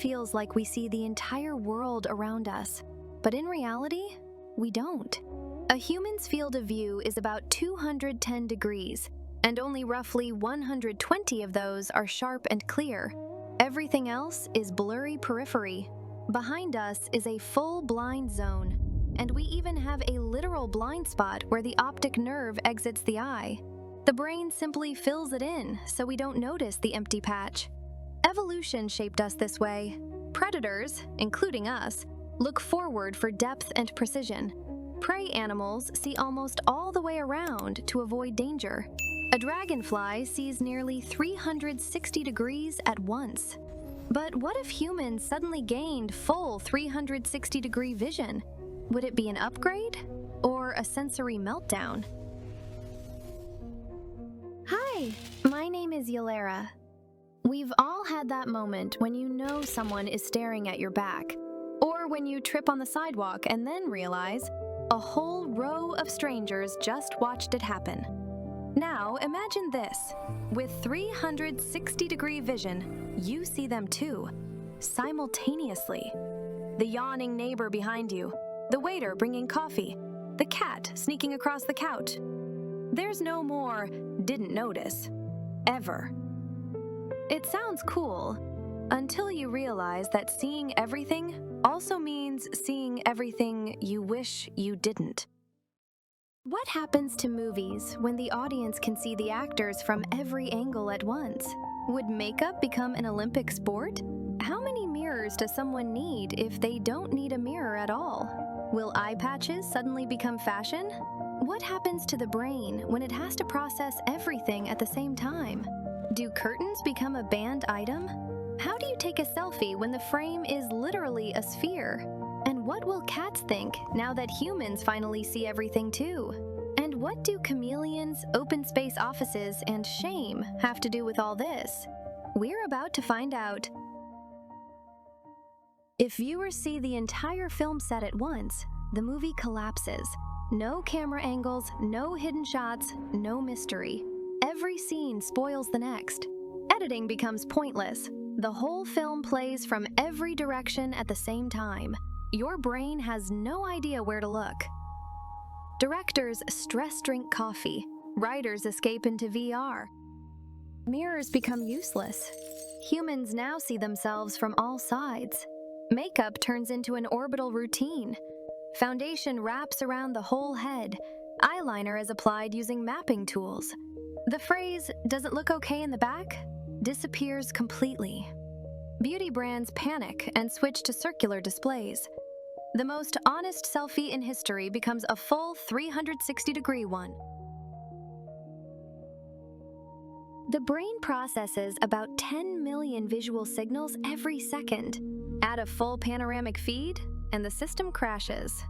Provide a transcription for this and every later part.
feels like we see the entire world around us, but in reality, we don't. A human's field of view is about 210 degrees, and only roughly 120 of those are sharp and clear. Everything else is blurry periphery. Behind us is a full blind zone, and we even have a literal blind spot where the optic nerve exits the eye. The brain simply fills it in so we don't notice the empty patch. Evolution shaped us this way. Predators, including us, look forward for depth and precision. Prey animals see almost all the way around to avoid danger. A dragonfly sees nearly 360 degrees at once. But what if humans suddenly gained full 360-degree vision? Would it be an upgrade or a sensory meltdown? Hi, my name is Yalera. We've all had that moment when you know someone is staring at your back, or when you trip on the sidewalk and then realize a whole row of strangers just watched it happen. Now imagine this. With 360-degree vision, you see them too, simultaneously. The yawning neighbor behind you, the waiter bringing coffee, the cat sneaking across the couch. There's no more "didn't notice" ever. It sounds cool until you realize that seeing everything also means seeing everything you wish you didn't. What happens to movies when the audience can see the actors from every angle at once? Would makeup become an Olympic sport? How many mirrors does someone need if they don't need a mirror at all? Will eye patches suddenly become fashion? What happens to the brain when it has to process everything at the same time? Do curtains become a banned item? How do you take a selfie when the frame is literally a sphere? And what will cats think now that humans finally see everything too? And what do chameleons, open space offices, and shame have to do with all this? We're about to find out. If viewers see the entire film set at once, the movie collapses. No camera angles, no hidden shots, no mystery. Every scene spoils the next. Editing becomes pointless. The whole film plays from every direction at the same time. Your brain has no idea where to look. Directors stress drink coffee. Writers escape into VR. Mirrors become useless. Humans now see themselves from all sides. Makeup turns into an orbital routine. Foundation wraps around the whole head. Eyeliner is applied using mapping tools. The phrase, "Does it look okay in the back?" disappears completely. Beauty brands panic and switch to circular displays. The most honest selfie in history becomes a full 360-degree one. The brain processes about 10 million visual signals every second. Add a full panoramic feed, and the system crashes.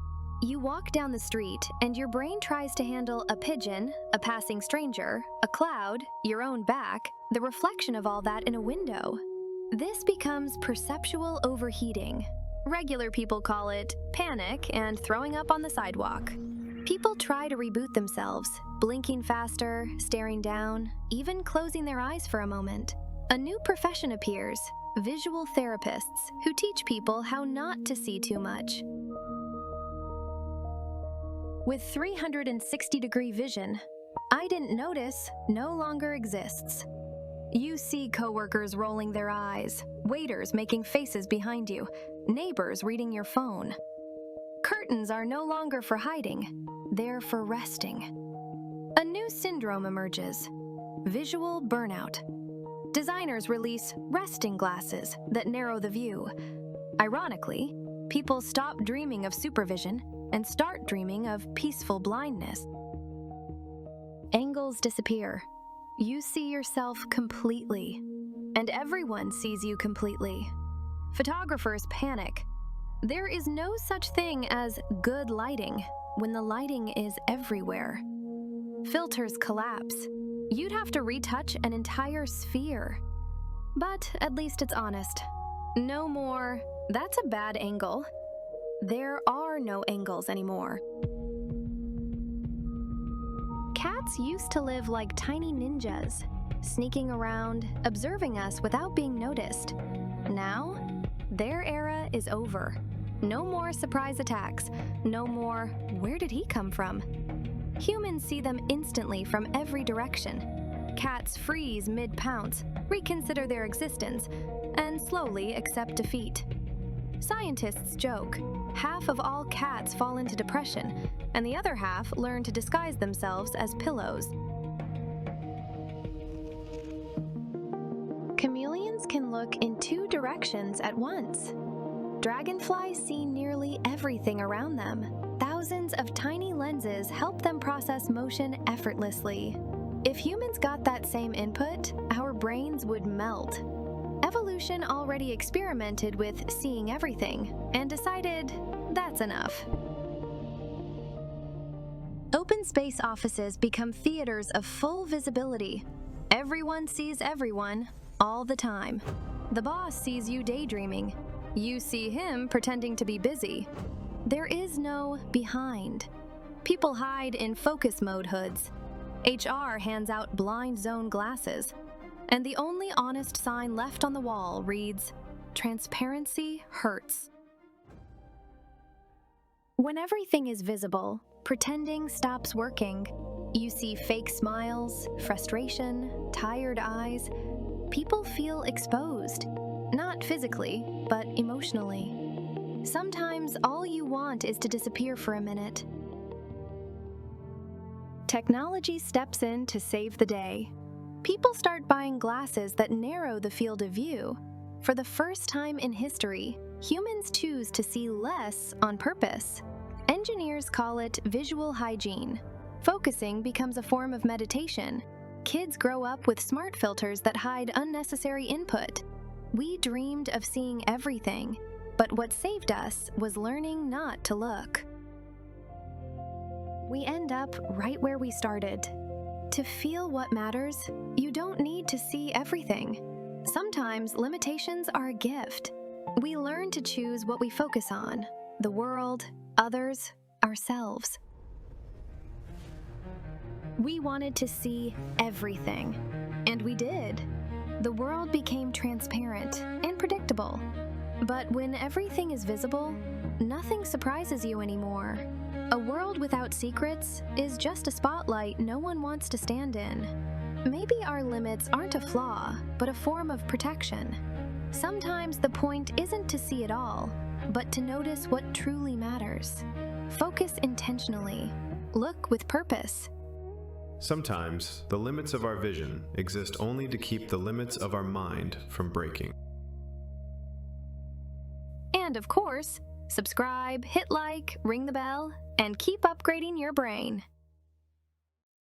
You walk down the street, and your brain tries to handle a pigeon, a passing stranger, a cloud, your own back, the reflection of all that in a window. This becomes perceptual overheating. Regular people call it panic and throwing up on the sidewalk. People try to reboot themselves, blinking faster, staring down, even closing their eyes for a moment. A new profession appears, visual therapists, who teach people how not to see too much. With 360-degree vision, "I didn't notice" no longer exists. You see coworkers rolling their eyes, waiters making faces behind you, neighbors reading your phone. Curtains are no longer for hiding, they're for resting. A new syndrome emerges: visual burnout. Designers release resting glasses that narrow the view. Ironically, people stop dreaming of supervision and start dreaming of peaceful blindness. Angles disappear. You see yourself completely, and everyone sees you completely. Photographers panic. There is no such thing as good lighting when the lighting is everywhere. Filters collapse. You'd have to retouch an entire sphere. But at least it's honest. No more, "That's a bad angle." There are no angles anymore. Cats used to live like tiny ninjas, sneaking around, observing us without being noticed. Now, their era is over. No more surprise attacks. No more, where did he come from? Humans see them instantly from every direction. Cats freeze mid-pounce, reconsider their existence, and slowly accept defeat. Scientists joke, half of all cats fall into depression, and the other half learn to disguise themselves as pillows. Chameleons can look in two directions at once. Dragonflies see nearly everything around them. Thousands of tiny lenses help them process motion effortlessly. If humans got that same input, our brains would melt. Evolution already experimented with seeing everything and decided that's enough. Open space offices become theaters of full visibility. Everyone sees everyone, all the time. The boss sees you daydreaming. You see him pretending to be busy. There is no behind. People hide in focus mode hoods. HR hands out blind zone glasses. And the only honest sign left on the wall reads, "Transparency hurts." When everything is visible, pretending stops working. You see fake smiles, frustration, tired eyes. People feel exposed. Not physically, but emotionally. Sometimes all you want is to disappear for a minute. Technology steps in to save the day. People start buying glasses that narrow the field of view. For the first time in history, humans choose to see less on purpose. Engineers call it visual hygiene. Focusing becomes a form of meditation. Kids grow up with smart filters that hide unnecessary input. We dreamed of seeing everything, but what saved us was learning not to look. We end up right where we started. To feel what matters, you don't need to see everything. Sometimes limitations are a gift. We learn to choose what we focus on: the world, others, ourselves. We wanted to see everything, and we did. The world became transparent and predictable. But when everything is visible, nothing surprises you anymore. A world without secrets is just a spotlight no one wants to stand in. Maybe our limits aren't a flaw, but a form of protection. Sometimes the point isn't to see it all, but to notice what truly matters. Focus intentionally. Look with purpose. Sometimes the limits of our vision exist only to keep the limits of our mind from breaking. And of course, subscribe, hit like, ring the bell, and keep upgrading your brain.